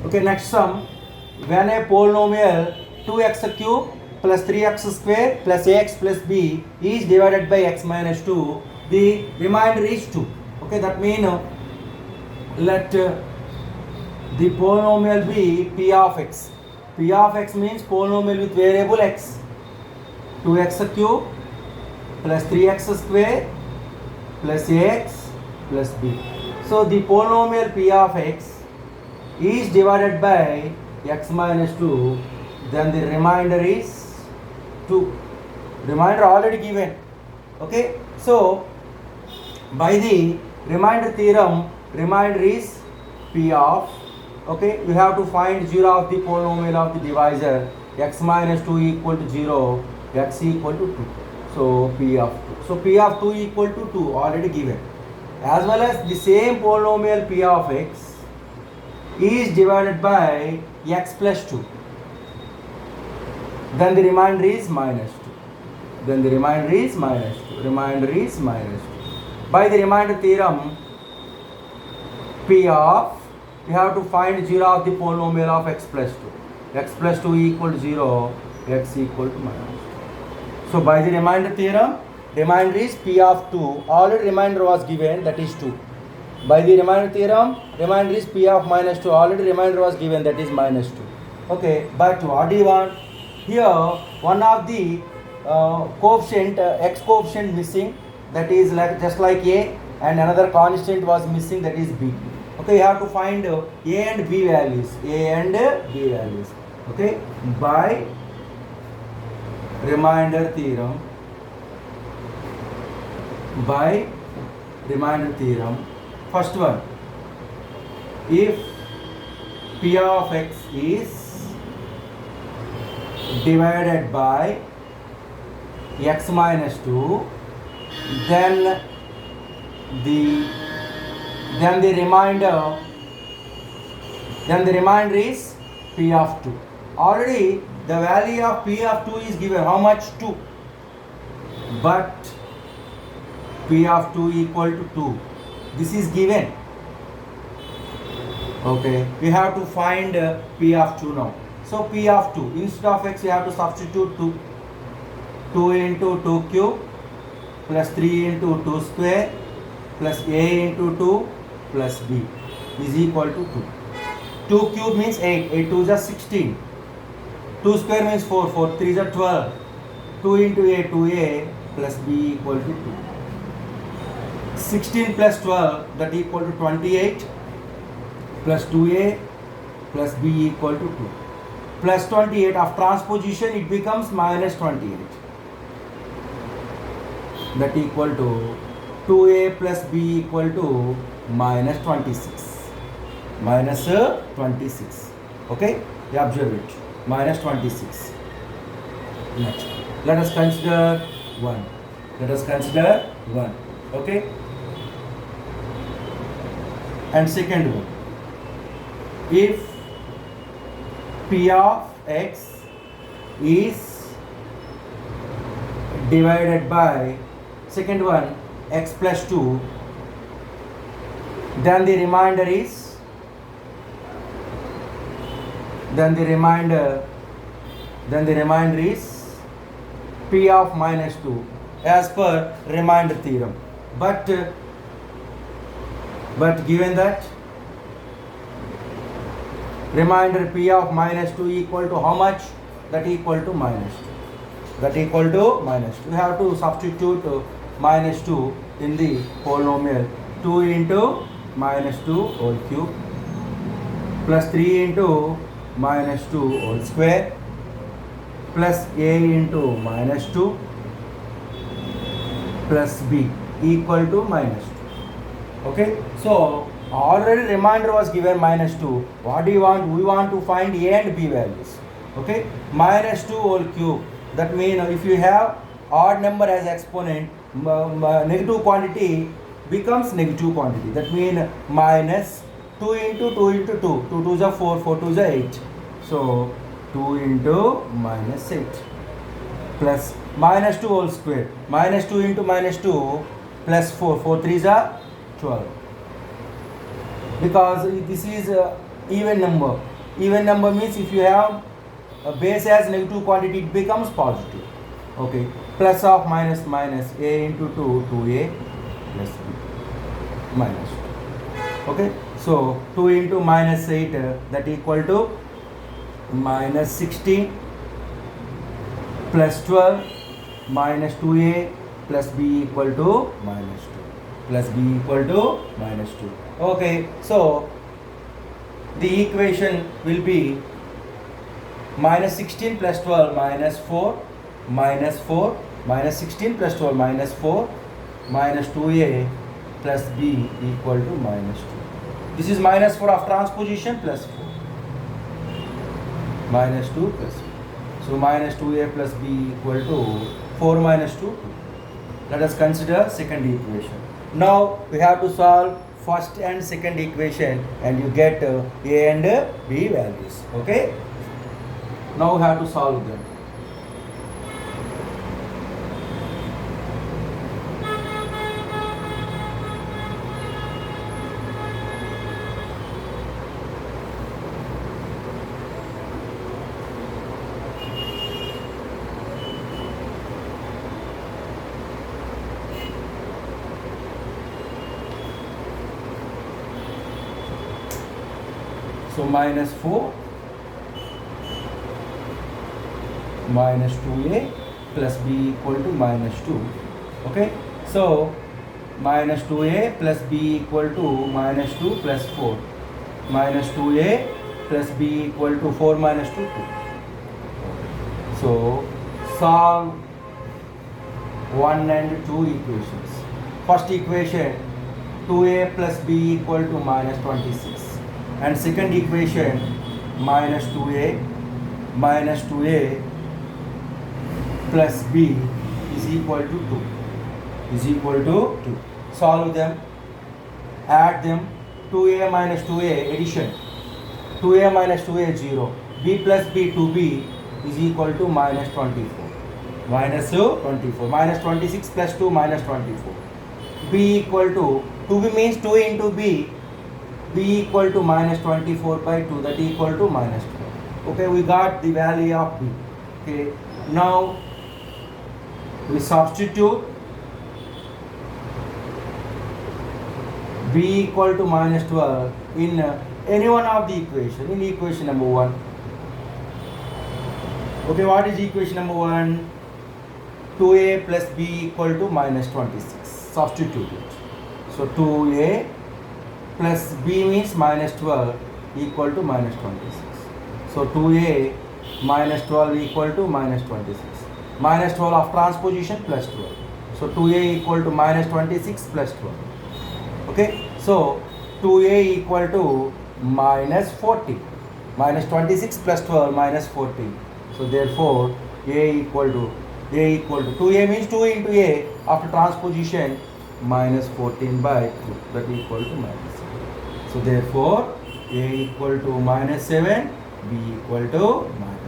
Okay, next sum. When a polynomial 2x cube plus 3x square plus ax plus b is divided by x minus 2, the remainder is 2. Okay, that means let the polynomial be p of x. P of x means polynomial with variable x. 2x cube plus 3x square plus ax plus b. So the polynomial p of x is divided by x minus 2, then the remainder is 2. Remainder already given. Okay, so by the remainder theorem, remainder is p of, okay, you have to find 0 of the polynomial of the divisor, x minus 2 equal to 0, x equal to 2. So p of 2. So p of 2 equal to 2 already given. As well as the same polynomial p of x is divided by x plus 2. Then the remainder is minus 2. Then the remainder is minus 2. Remainder is minus 2. By the remainder theorem, p of, you have to find 0 of the polynomial of x plus 2. X plus 2 equal to 0, x equal to minus 2. So by the remainder theorem, remainder is p of 2. Already remainder was given, that is 2. By the remainder theorem, remainder is p of minus 2. Already remainder was given, that is minus 2. Okay, but what do you want? Here, one of the coefficient, x coefficient missing, that is like just like a, and another constant was missing, that is b. Okay, you have to find a and b values. A and b values. Okay, by remainder theorem. By remainder theorem. First one, if p of x is divided by x minus 2, then the remainder is p of 2. Already the value of p of 2 is given. How much? 2. But p of 2 equal to 2. This is given. Okay, we have to find p of 2 now. So p of 2, instead of x we have to substitute 2. 2 into 2 cube plus 3 into 2 square plus a into 2 plus b is equal to 2. 2 cube means 8, 8 2 is 16. 2 square means 4, 4 3 is 12. 2 into a, 2a plus b equal to 2. 16 plus 12, that equal to 28, plus 2a plus b equal to 2. Plus 28, of transposition it becomes minus 28. That equal to 2a plus b equal to minus 26. Minus 26. Okay, you observe it. Minus 26. Next, let us consider 1. Let us consider 1. Okay. And second one, if p of x is divided by, second one, x plus 2, then the remainder is, p of minus 2 as per remainder theorem. But given that remainder p of minus 2 equal to how much? That equal to minus 2. That equal to minus 2. We have to substitute minus 2 in the polynomial. 2 into minus 2 whole cube plus 3 into minus 2 whole square plus a into minus 2 plus b equal to minus 2. Okay, so already remainder was given minus 2. What do you want? We want to find a and b values. Okay, minus 2 whole cube. That means if you have odd number as exponent, negative quantity becomes negative quantity. That means minus 2 into 2 into 2. 2 2s are 4, 4 2s are 8. So 2 into minus 8 plus minus 2 whole square. Minus 2 into minus 2 plus 4. 4 3s are 12. Because this is even number. Even number means if you have a base as negative quantity, it becomes positive. Okay, plus of minus minus a into 2, 2a plus b minus 2. Okay, so 2 into minus 8 that equal to minus 16 plus 12 minus 2a plus b equal to minus 2 plus b equal to minus 2. Okay, so the equation will be minus 16 plus 12 minus 4 minus 4 minus 16 plus 12 minus 4 minus 2a plus b equal to minus 2. This is minus 4 of transposition plus 4 minus 2 plus 4. So minus 2a plus b equal to 4 minus 2. Let us consider second equation. Now we have to solve first and second equation and you get a and b values. Okay. Now we have to solve them. So minus 4 minus 2a plus b equal to minus 2. Okay, so minus 2a plus b equal to minus 2 plus 4 minus 2a plus b equal to 4 minus 2, 2. So solve 1 and 2 equations. First equation 2a plus b equal to minus 26 and second equation minus 2a plus b is equal to 2 is equal to 2. Solve them, add them. 2a minus 2a addition, 2a minus 2a 0, b plus b 2b is equal to minus 24 minus 24 minus 26 plus 2 minus 24. B equal to 2b means 2 into b equal to minus 24 by 2, that equal to minus 12. Okay, we got the value of b. Okay, now we substitute b equal to minus 12 in any one of the equation, in equation number 1. Okay, what is equation number 1? 2a plus b equal to minus 26. Substitute it. So 2a plus b means minus 12 equal to minus 26. So 2a minus 12 equal to minus 26. Minus 12 of transposition plus 12. So 2a equal to minus 26 plus 12. Okay, so 2a equal to minus 40. Minus 26 plus 12 minus 40. So therefore a equal to 2a means 2 into a after transposition minus 14 by 2, that equal to minus 7. So therefore a equal to minus 7, b equal to minus